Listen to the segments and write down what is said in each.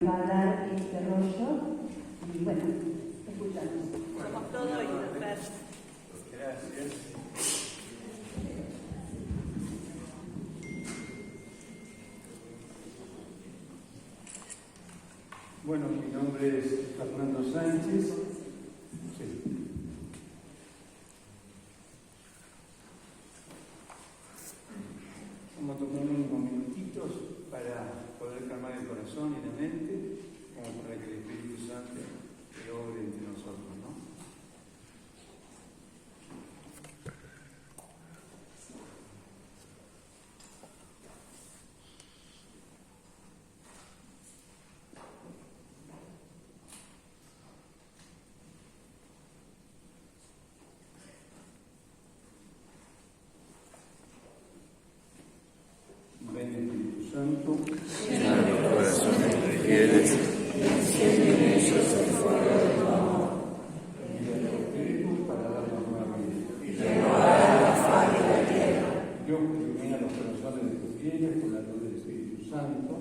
Va a dar este rollo y bueno, escuchamos. Somos todo oídos, Fer. Gracias. Bueno, mi nombre es Fernando Sánchez. Sí. Vamos a tomar unos minutitos para poder calmar el corazón y la mente, como para que el Espíritu Santo obre entre nosotros, ¿no? Ven Espíritu Santo, llena mi corazón de fieles, enciende en ellos el fuego de tu amor, envía el Espíritu para darnos nueva vida. y renovará la faz de la tierra. Dios que ilumina los corazones de tus fieles con la luz del Espíritu Santo,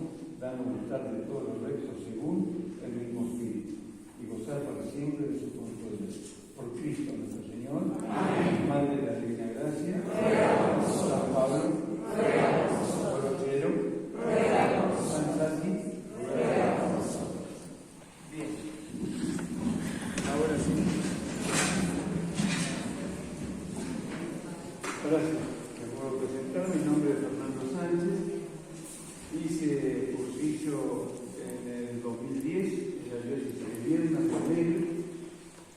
danos gustar de todos los restos según el mismo Espíritu, y gozar para siempre de su consuelo. Por Cristo nuestro Señor. Amén. Madre de la Divina Gracia, San Pablo, San Santi, bien. Ahora sí. Ahora sí, me puedo presentar. Mi nombre es Fernando Sánchez. Hice cursillo en el 2010 en la diócesis de Vierna, Pomelo.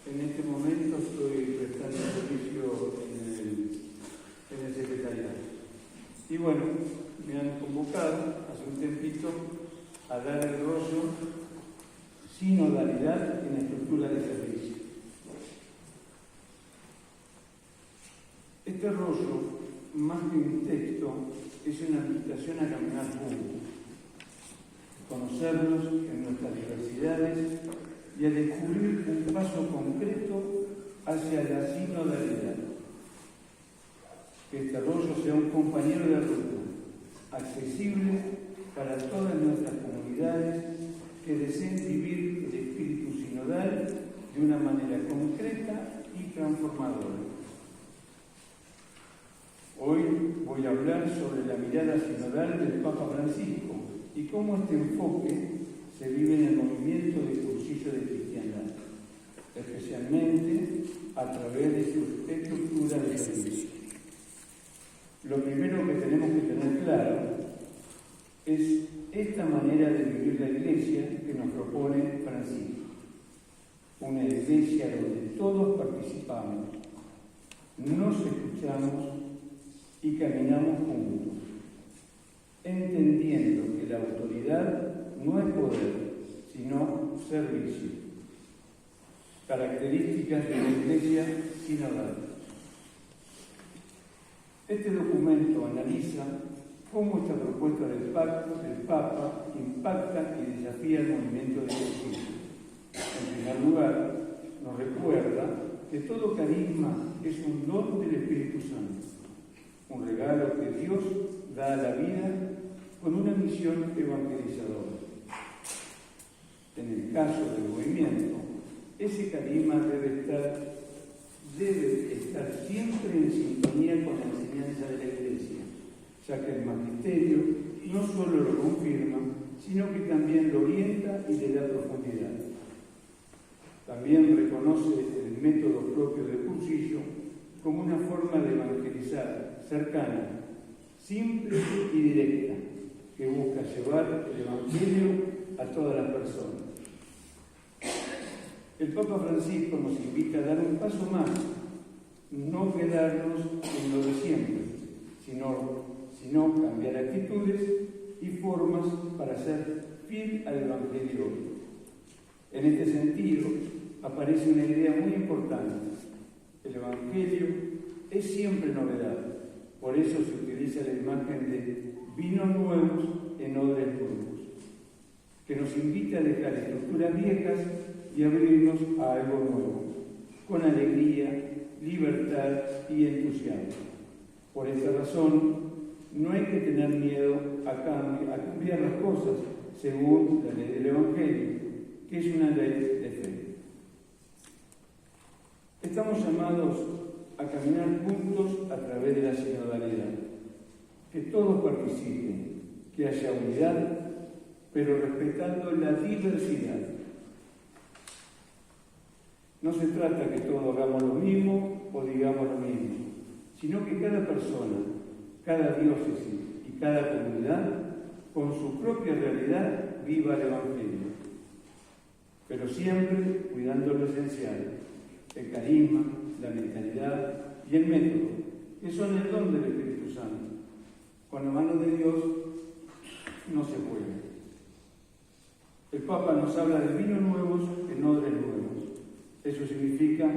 En este momento estoy prestando servicio en el secretariado. Y bueno, me han convocado hace un tempito a dar el rollo sinodalidad en la estructura de servicio. Este rollo, más que un texto, es una invitación a caminar juntos, conocernos en nuestras diversidades y a descubrir un paso concreto hacia la sinodalidad. Que este rollo sea un compañero de ruta, accesible para todas nuestras comunidades que deseen vivir el espíritu sinodal de una manera concreta y transformadora. Hoy voy a hablar sobre la mirada sinodal del Papa Francisco y cómo este enfoque se vive en el movimiento de cursillo de cristiandad, especialmente a través de su estructura de servicio. Lo primero que tenemos que tener claro es esta manera de vivir la Iglesia que nos propone Francisco. Una Iglesia donde todos participamos, nos escuchamos y caminamos juntos, entendiendo que la autoridad no es poder, sino servicio. Características de la Iglesia sinodal. Este documento analiza cómo esta propuesta del Papa impacta y desafía el movimiento de cursillo. En primer lugar, nos recuerda que todo carisma es un don del Espíritu Santo, un regalo que Dios da a la vida con una misión evangelizadora. En el caso del movimiento, ese carisma debe estar siempre en sintonía con la enseñanza de la Iglesia, ya que el magisterio no solo lo confirma, sino que también lo orienta y le da profundidad. También reconoce el método propio del cursillo como una forma de evangelizar cercana, simple y directa, que busca llevar el Evangelio a todas las personas. El Papa Francisco nos invita a dar un paso más, no quedarnos en lo de siempre, sino cambiar actitudes y formas para ser fiel al Evangelio hoy. En este sentido, aparece una idea muy importante. El Evangelio es siempre novedad, por eso se utiliza la imagen de vinos nuevos en odres nuevos, que nos invita a dejar estructuras viejas y abrirnos a algo nuevo, con alegría, libertad y entusiasmo. Por esa razón, no hay que tener miedo a cambiar las cosas según la ley del Evangelio. Evangelio, que es una ley de fe. Estamos llamados a caminar juntos a través de la sinodalidad, que todos participen, que haya unidad, pero respetando la diversidad. No se trata que todos hagamos lo mismo o digamos lo mismo, sino que cada persona, cada diócesis y cada comunidad, con su propia realidad, viva el Evangelio. Pero siempre cuidando lo esencial, el carisma, la mentalidad y el método, que son el don del Espíritu Santo. Con la mano de Dios no se puede. El Papa nos habla de vinos nuevos en odres nuevos. Eso significa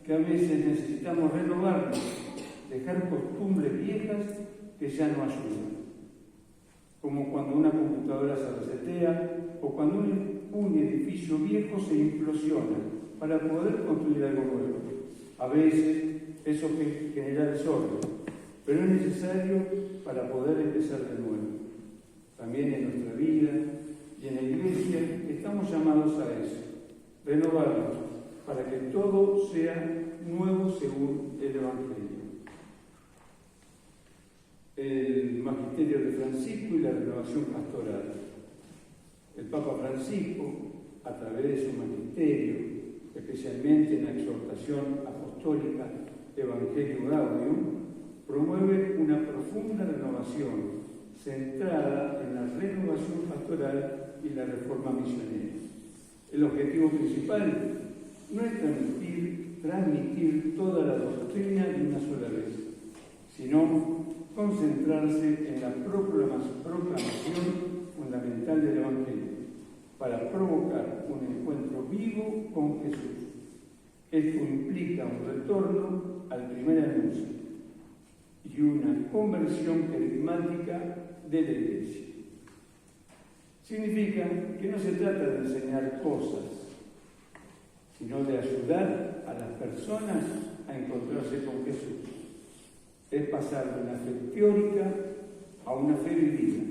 que a veces necesitamos renovarnos, dejar costumbres viejas que ya no ayudan. Como cuando una computadora se resetea o cuando un edificio viejo se implosiona para poder construir algo nuevo. A veces eso genera desorden, pero es necesario para poder empezar de nuevo. También en nuestra vida y en la Iglesia estamos llamados a eso, renovarnos para que todo sea nuevo según el Evangelio. El magisterio de Francisco y la renovación pastoral. El Papa Francisco, a través de su magisterio, especialmente en la exhortación apostólica Evangelio Gaudium, promueve una profunda renovación centrada en la renovación pastoral y la reforma misionera. El objetivo principal no es transmitir toda la doctrina de una sola vez, sino concentrarse en la proclamación fundamental del Evangelio para provocar un encuentro vivo con Jesús. Esto implica un retorno al primer anuncio y una conversión carismática de la Iglesia. Significa que no se trata de enseñar cosas, sino de ayudar a las personas a encontrarse con Jesús. Es pasar de una fe teórica a una fe vivida,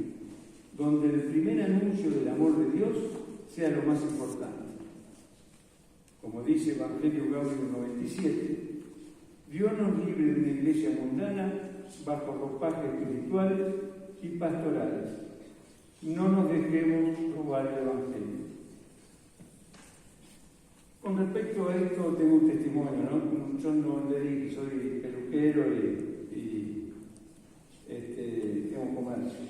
donde el primer anuncio del amor de Dios sea lo más importante. Como dice Evangelio Gaudium 97, Dios nos libre de una iglesia mundana bajo ropajes espirituales y pastorales. No nos dejemos robar el Evangelio. Con respecto a esto tengo un testimonio, ¿no? Yo no le dije que soy peluquero y tengo comercio.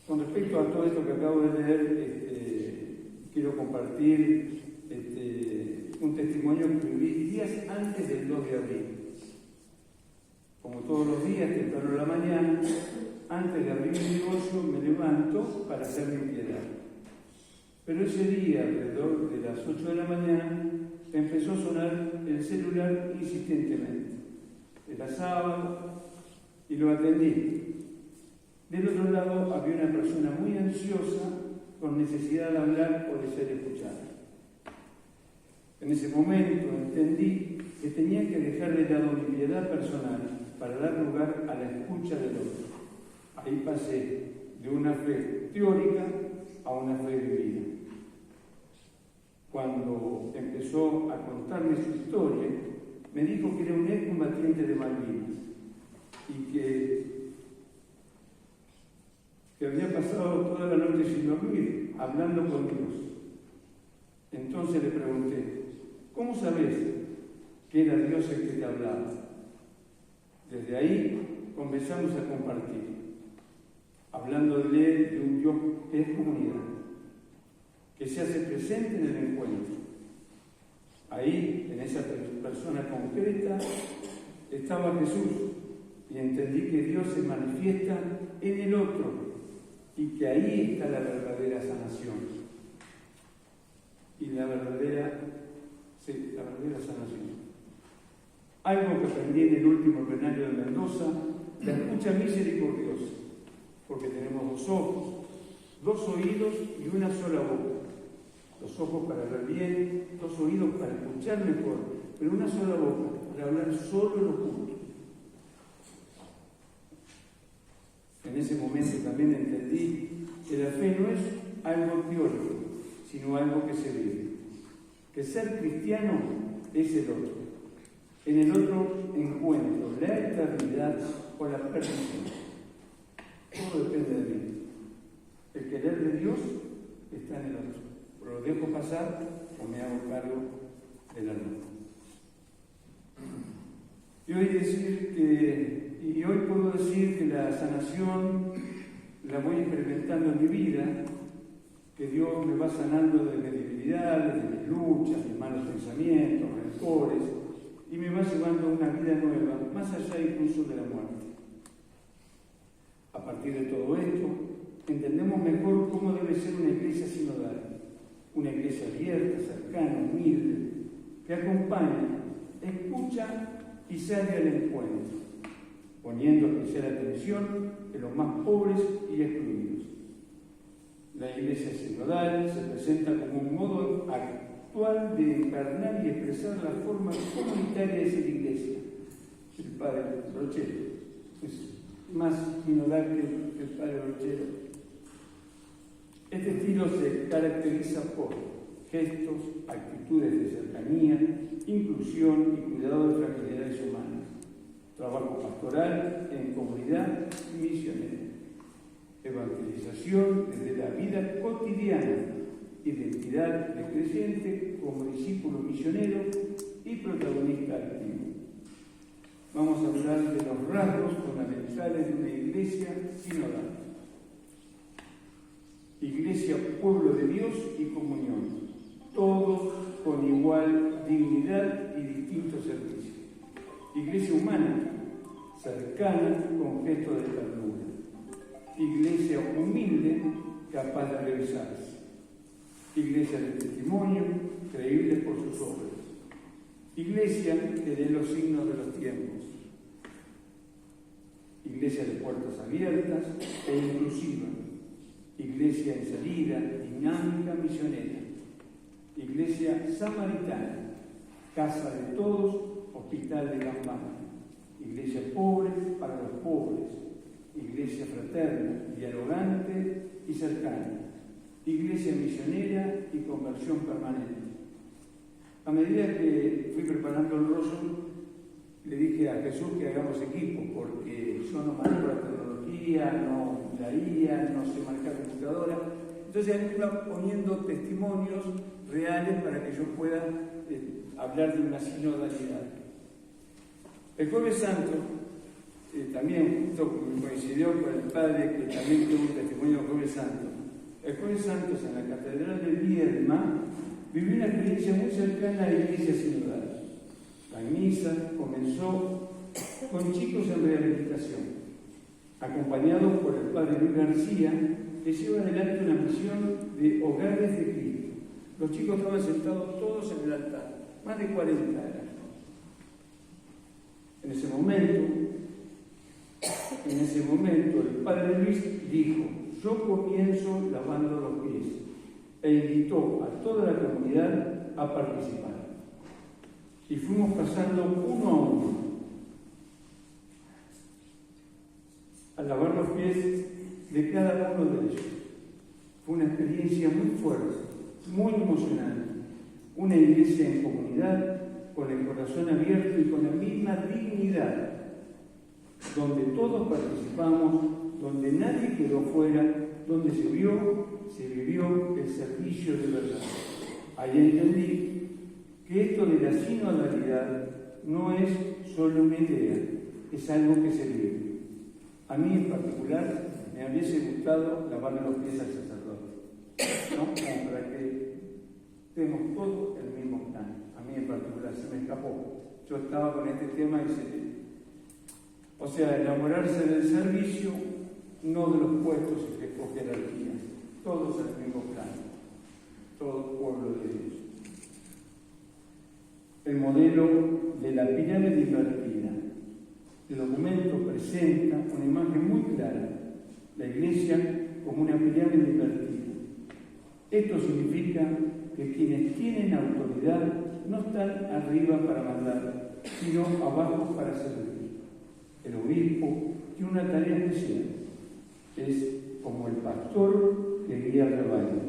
Con respecto a todo esto que acabo de leer, quiero compartir un testimonio que viví días antes del 2 de abril. Como todos los días, temprano en la mañana, antes de abrir mi negocio, me levanto para hacer mi piedad. Pero ese día, alrededor de las 8 de la mañana, empezó a sonar el celular insistentemente. Era sábado y lo atendí. Del otro lado había una persona muy ansiosa con necesidad de hablar o de ser escuchada. En ese momento entendí que tenía que dejar de lado mi piedad personal para dar lugar a la escucha del otro. Ahí pasé de una fe teórica a una fe vivida. Cuando empezó a contarme su historia, me dijo que era un excombatiente de Malvinas y que había pasado toda la noche sin dormir, hablando con Dios. Entonces le pregunté, ¿cómo sabes que era Dios el que te hablaba? Desde ahí comenzamos a compartir, hablándole de un Dios que es comunidad, que se hace presente en el encuentro. Ahí, en esa persona concreta, estaba Jesús y entendí que Dios se manifiesta en el otro y que ahí está la verdadera sanación. Y la verdadera sanación. Algo que aprendí en el último plenario de Mendoza, la escucha misericordiosa, porque tenemos 2 ojos, 2 oídos y una sola boca. 2 ojos para ver bien, 2 oídos para escuchar mejor, pero una sola boca para hablar solo lo justo. En ese momento también entendí que la fe no es algo teórico, sino algo que se vive. Que ser cristiano es el otro. En el otro encuentro la eternidad o la perdición. Todo depende de mí. El querer de Dios está en el otro. Pero lo dejo pasar o me hago cargo del alma. Y hoy puedo decir que la sanación la voy experimentando en mi vida, que Dios me va sanando de mis debilidades, de mis luchas, mis malos pensamientos, rencores, y me va llevando a una vida nueva, más allá incluso de la muerte. A partir de todo esto, entendemos mejor cómo debe ser una iglesia sinodal, una iglesia abierta, cercana, humilde, que acompaña, escucha y sale al encuentro, poniendo especial atención en los más pobres y excluidos. La iglesia sinodal se presenta como un modo actual de encarnar y expresar la forma comunitaria de ser iglesia. El padre Brochero es más sinodal que el padre Brochero. Este estilo se caracteriza por gestos, actitudes de cercanía, inclusión y cuidado de fragilidades humanas, trabajo pastoral en comunidad y misionera, evangelización desde la vida cotidiana, identidad de creyente como discípulo misionero y protagonista activo. Vamos a hablar de los rasgos fundamentales de una iglesia sinodal. Iglesia, pueblo de Dios y comunión, todos con igual dignidad y distinto servicio. Iglesia humana, cercana con gesto de ternura. Iglesia humilde, capaz de revisarse. Iglesia de testimonio, creíble por sus obras. Iglesia que dé los signos de los tiempos. Iglesia de puertas abiertas e inclusiva. Iglesia en salida, dinámica, misionera. Iglesia samaritana, casa de todos, hospital de campaña. Iglesia pobre para los pobres. Iglesia fraterna, dialogante y cercana. Iglesia misionera y conversión permanente. A medida que fui preparando el rollo, le dije a Jesús que hagamos equipo, porque yo no manejo la tecnología, no la IA, no sé manejar computadora. Entonces él iba poniendo testimonios reales para que yo pueda hablar de una sinodalidad. El Jueves Santo, también justo coincidió con el padre que también tuvo un testimonio del Jueves Santo. El Jueves Santo en la Catedral de Viedma viví una experiencia muy cercana a la iglesia sinodal. La misa comenzó con chicos en rehabilitación, acompañados por el padre Luis García, que lleva adelante una misión de hogares de Cristo. Los chicos estaban sentados todos en el altar, más de 40 eran. En ese momento el padre Luis dijo: yo comienzo lavando los pies, e invitó a toda la comunidad a participar. Y fuimos pasando uno a uno a lavar los pies de cada uno de ellos. Fue una experiencia muy fuerte, muy emocionante. Una iglesia en comunidad, con el corazón abierto y con la misma dignidad, donde todos participamos, donde nadie quedó fuera, donde se vivió el servicio de verdad. Ahí entendí que esto de la sinodalidad no es solo una idea, es algo que se vive. A mí en particular me hubiese gustado lavarle los pies al sacerdote, ¿no? Como para que estemos todos en el mismo plan. A mí en particular se me escapó. Yo estaba con este tema o sea, enamorarse del servicio, no de los puestos o jerarquías, todos en el mismo plan, todo pueblo de Dios. El modelo de la pirámide invertida. El documento presenta una imagen muy clara, la iglesia como una pirámide invertida. Esto significa que quienes tienen autoridad no están arriba para mandar, sino abajo para servir. El obispo tiene una tarea especial, es como el pastor que guía al rebaño.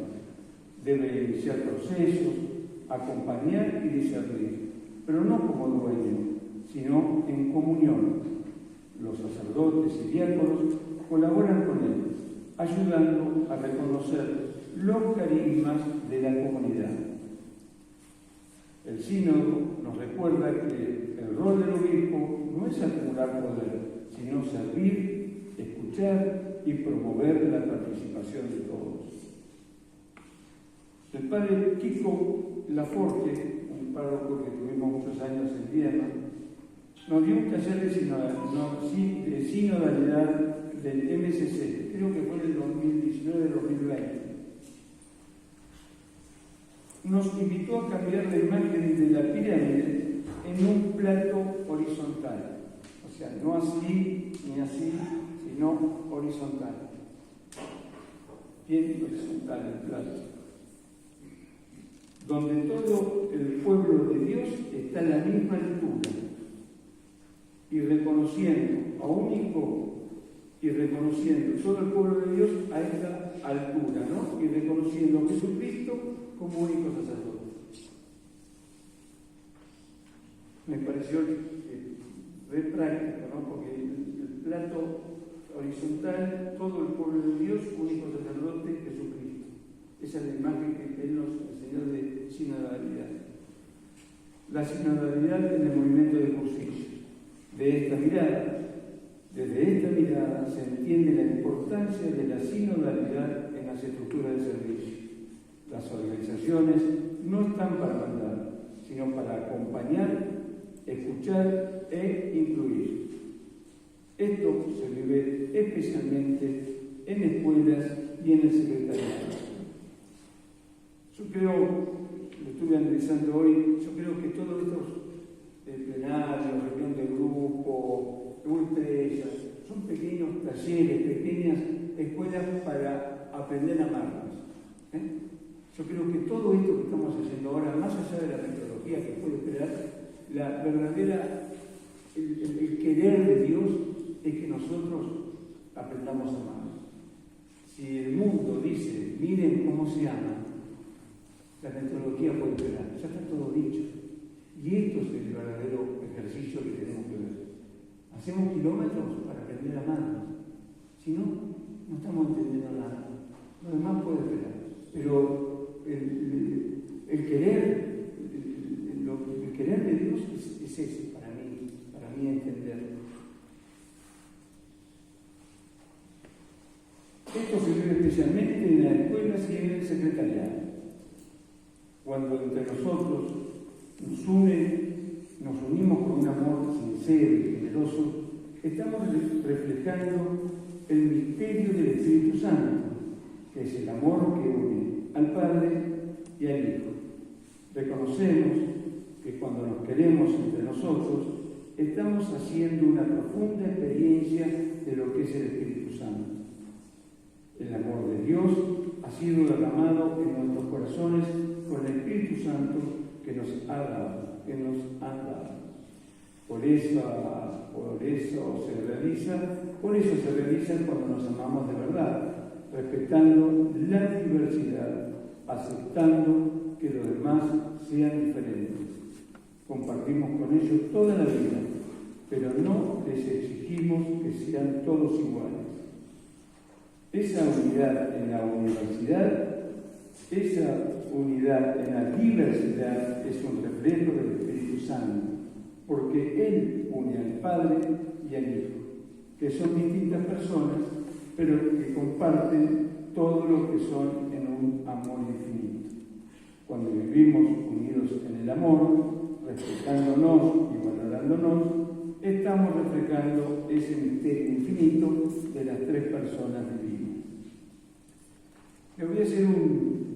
Debe iniciar procesos, acompañar y discernir, pero no como dueño, sino en comunión. Los sacerdotes y diáconos colaboran con él, ayudando a reconocer los carismas de la comunidad. El sínodo nos recuerda que el rol del obispo no es acumular poder, sino servir, escuchar y promover la participación de todos. El padre Kiko Laforte, un párroco que tuvimos muchos años en Viena, nos dio un taller de sinodalidad del MCC, creo que fue en el 2019-2020. Nos invitó a cambiar la imagen de la pirámide en un plato horizontal. O sea, no así ni así, sino horizontal. Bien horizontal el plato. Donde todo el pueblo de Dios está a la misma altura. Y reconociendo a un hijo y reconociendo todo el pueblo de Dios a esta altura, ¿no? Y reconociendo a Jesucristo como único sacerdote. Me pareció re práctico, ¿no? Porque el plato horizontal, todo el pueblo de Dios, único sacerdote, Jesucristo. Esa es la imagen que Él nos enseñó de sinodalidad. La sinodalidad en el movimiento de Cursillo. Desde esta mirada se entiende la importancia de la sinodalidad en las estructuras de servicio. Las organizaciones no están para mandar, sino para acompañar, escuchar e incluir. Esto se vive especialmente en escuelas y en el secretariado. Yo creo, lo estuve analizando hoy, yo creo que todos estos plenarios, reunión de grupo, ultraellas, son pequeños talleres, pequeñas escuelas para aprender a amarnos. Yo creo que todo esto que estamos haciendo ahora, más allá de la metodología que puede crear, la verdadera, el querer de Dios es que nosotros aprendamos a amar. Si el mundo dice, miren cómo se ama, la metodología puede crear, ya está todo dicho. Y esto es el verdadero ejercicio que tenemos que ver. Hacemos kilómetros para aprender a amarnos. Si no, no estamos entendiendo nada. Lo demás puede esperar. Pero el querer de Dios es ese para mí entender. Esto se vive especialmente en las escuelas y en el secretariado. Cuando entre nosotros nos unimos con un amor sincero y generoso, estamos reflejando el misterio del Espíritu Santo, que es el amor que une al Padre y al Hijo. Reconocemos que cuando nos queremos entre nosotros, estamos haciendo una profunda experiencia de lo que es el Espíritu Santo. El amor de Dios ha sido derramado en nuestros corazones con el Espíritu Santo que nos ha dado, que nos han dado. Por eso se realiza cuando nos amamos de verdad, respetando la diversidad, aceptando que los demás sean diferentes. Compartimos con ellos toda la vida, pero no les exigimos que sean todos iguales. Esa unidad en la universidad, esa unidad en la diversidad es un reflejo del Espíritu Santo, porque Él une al Padre y al Hijo, que son distintas personas, pero que comparten todo lo que son en un amor infinito. Cuando vivimos unidos en el amor, respetándonos y valorándonos, estamos reflejando ese misterio infinito de las tres personas divinas. Le voy a hacer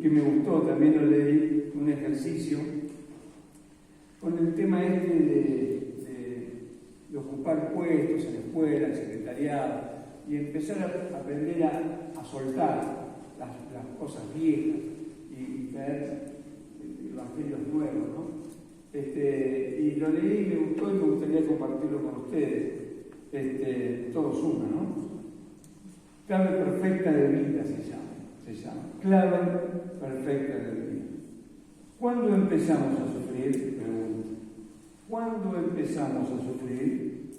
que me gustó, también lo leí, un ejercicio con el tema de ocupar puestos en la escuela, en el secretariado, y empezar a aprender a soltar las cosas viejas y traer evangelios nuevos, ¿no? Y lo leí y me gustó y me gustaría compartirlo con ustedes. Todo suma, ¿no? Clave perfecta de vida se llama. se llama, clave perfecta del día. ¿Cuándo empezamos a sufrir? Pregunto. ¿Cuándo empezamos a sufrir?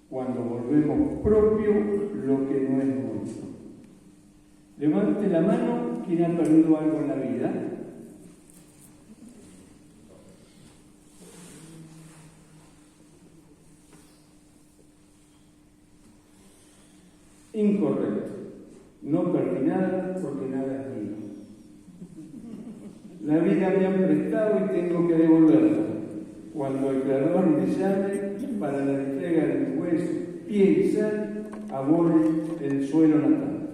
Cuando volvemos propio lo que no es nuestro. Levante la mano quien ha perdido algo en la vida. Incorrecto. No perdí nada porque nada es mío. La vida me han prestado y tengo que devolverla. Cuando el creador me llame para la entrega del hueso, pie y sal, abone el suelo natal.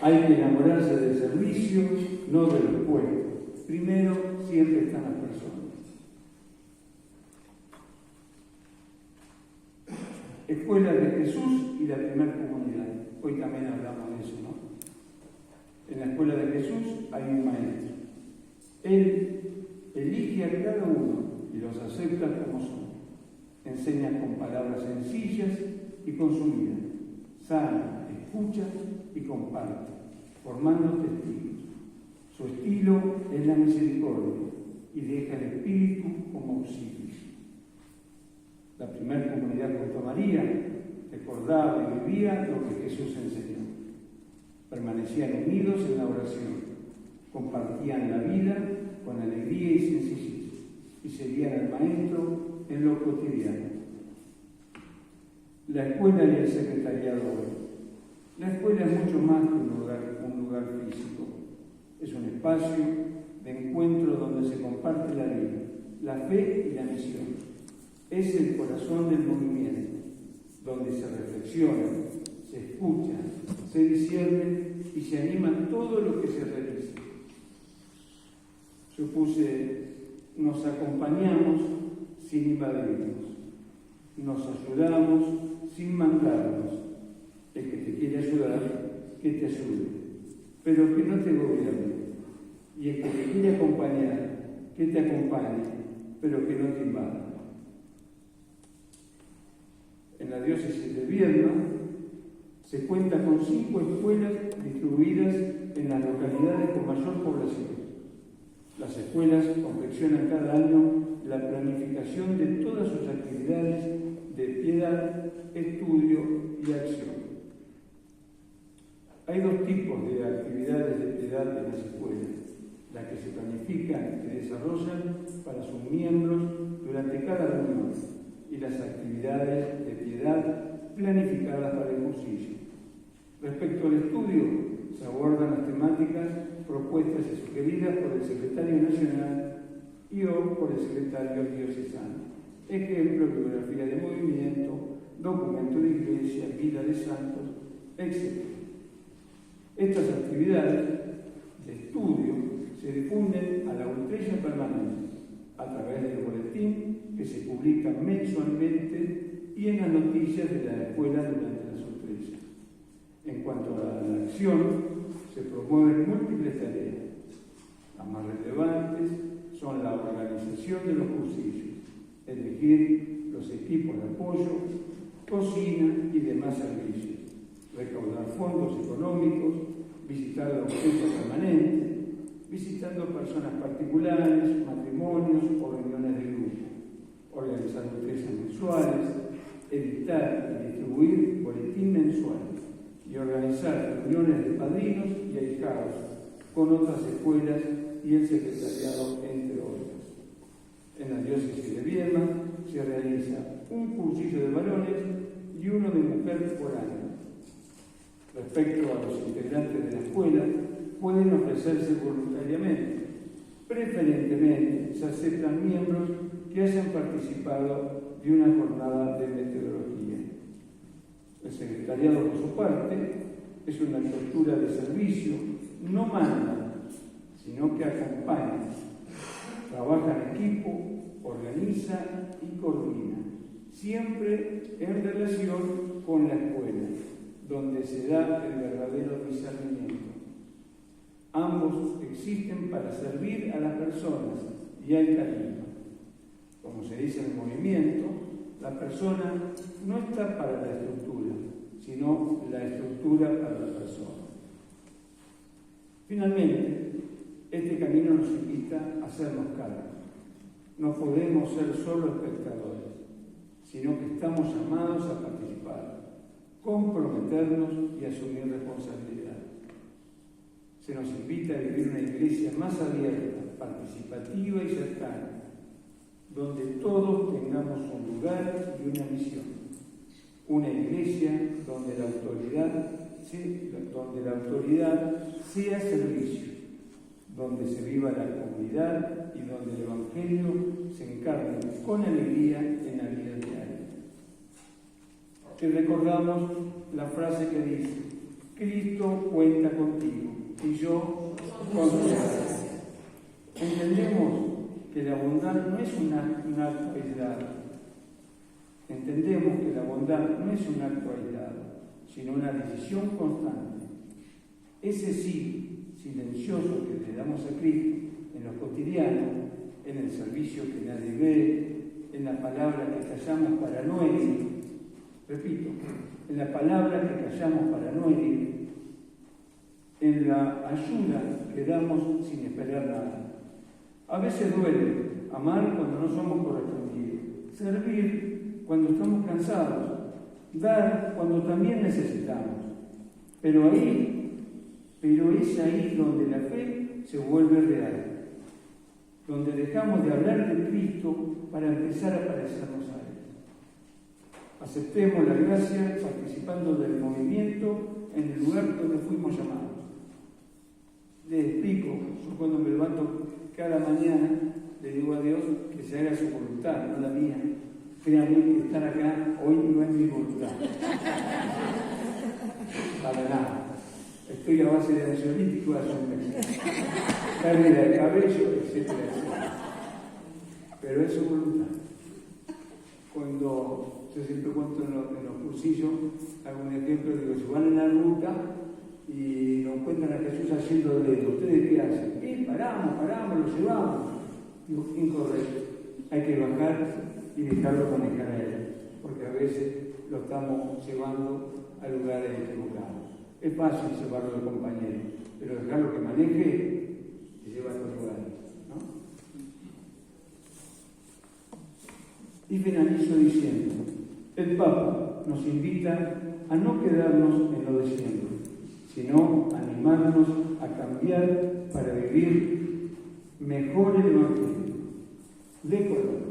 Hay que enamorarse del servicio, no de los puestos. Primero siempre están las personas. Escuela de Jesús y la primera comunidad. Hoy también hablamos de eso, ¿no? En la escuela de Jesús hay un maestro. Él elige a cada uno y los acepta como son. Enseña con palabras sencillas y con su vida. Sana, escucha y comparte, formando testigos. Su estilo es la misericordia y deja el Espíritu como auxilio. La primera comunidad junto a María recordaba y vivía lo que Jesús enseñó. Permanecían unidos en la oración, compartían la vida con alegría y sencillez y seguían al Maestro en lo cotidiano. La escuela y el secretariado hoy. La escuela es mucho más que un lugar físico. Es un espacio de encuentro donde se comparte la vida, la fe y la misión. Es el corazón del movimiento, donde se reflexiona, se escucha, se discierne y se anima todo lo que se realiza. Nos acompañamos sin invadirnos, nos ayudamos sin mandarnos. El que te quiere ayudar, que te ayude, pero que no te gobierne. Y el que te quiere acompañar, que te acompañe, pero que no te invada. En la diócesis de Viedma se cuenta con 5 escuelas distribuidas en las localidades con mayor población. Las escuelas confeccionan cada año la planificación de todas sus actividades de piedad, estudio y acción. Hay 2 tipos de actividades de piedad en las escuelas: las que se planifican y desarrollan para sus miembros durante cada reunión y las actividades de piedad planificadas para el cursillo. Respecto al estudio, se abordan las temáticas propuestas y sugeridas por el secretario nacional y o por el secretario diocesano. Ejemplo, biografía de movimiento, documento de iglesia, vida de santos, etc. Estas actividades de estudio se difunden a la ultrella permanente a través del boletín que se publica mensualmente y en las noticias de la escuela durante las ultrellas. En cuanto a la acción, se promueven múltiples tareas. Las más relevantes son la organización de los cursillos, elegir los equipos de apoyo, cocina y demás servicios, recaudar fondos económicos, visitar la urgencia permanente, visitando personas particulares, matrimonios o reuniones de grupo, organizar noticias mensuales, editar y distribuir boletín mensual y organizar reuniones de padrinos y ahijados con otras escuelas y el secretariado, entre otras. En la diócesis de Viedma se realiza un cursillo de varones y uno de mujeres por año. Respecto a los integrantes de la escuela, pueden ofrecerse voluntariamente. Preferentemente se aceptan miembros que hayan participado de una jornada de metodología. El secretariado, por su parte, es una estructura de servicio, no manda, sino que acompaña, trabaja en equipo, organiza y coordina, siempre en relación con la escuela, donde se da el verdadero discernimiento. Ambos existen para servir a las personas y al carisma. Como se dice en el movimiento, la persona no está para la estructura, sino la estructura para la persona. Finalmente, este camino nos invita a hacernos cargo. No podemos ser solo espectadores, sino que estamos llamados a participar, comprometernos y asumir responsabilidad. Se nos invita a vivir una iglesia más abierta, participativa y cercana, donde todos tengamos un lugar y una misión. Una iglesia donde la autoridad sea servicio, donde se viva la comunidad y donde el Evangelio se encarne con alegría en la vida diaria. Y recordamos la frase que dice: Cristo cuenta contigo y yo con tu gracia. Entendemos que la bondad no es un acto aislado. Entendemos que la bondad no es un acto aislado, sino una decisión constante. Ese sí silencioso que le damos a Cristo en lo cotidiano, en el servicio que nadie ve, en la palabra que callamos para no herir. Repito, en la palabra que callamos para no herir, en la ayuda que damos sin esperar nada. A veces duele amar cuando no somos correspondidos, servir cuando estamos cansados, dar cuando también necesitamos. Pero es ahí donde la fe se vuelve real, donde dejamos de hablar de Cristo para empezar a parecernos a Él. Aceptemos la gracia participando del movimiento en el lugar donde fuimos llamados. Les explico, yo cuando me levanto cada mañana le digo a Dios que se haga su voluntad, no la mía. Créanme que estar acá hoy no es mi voluntad. Para nada. Estoy a base de ansiolítico hace un mes. Pérdida de cabello, etc. Pero es su voluntad. Cuando yo siempre cuento en los cursillos, hago un ejemplo, digo, si van en la ruta y nos encuentran a Jesús haciendo dedo, ¿ustedes qué hacen? Paramos, lo llevamos. Digo, incorrecto. Hay que bajar y dejarlo manejar a Él, porque a veces lo estamos llevando a lugares equivocados. Es fácil llevarlo de compañero, pero dejarlo que maneje te lleva a otros lugares, ¿no? Y finalizo diciendo, el Papa nos invita a no quedarnos en lo de siempre, sino a animarnos a cambiar para vivir mejor el Evangelio. De colores.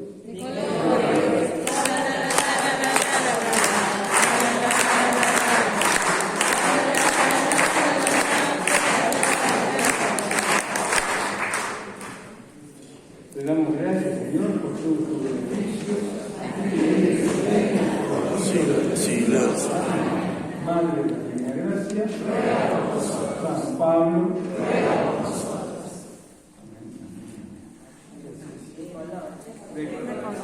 Te damos gracias, Señor, por todos tus beneficios. Siglos. Madre de la Gracia, San Pablo,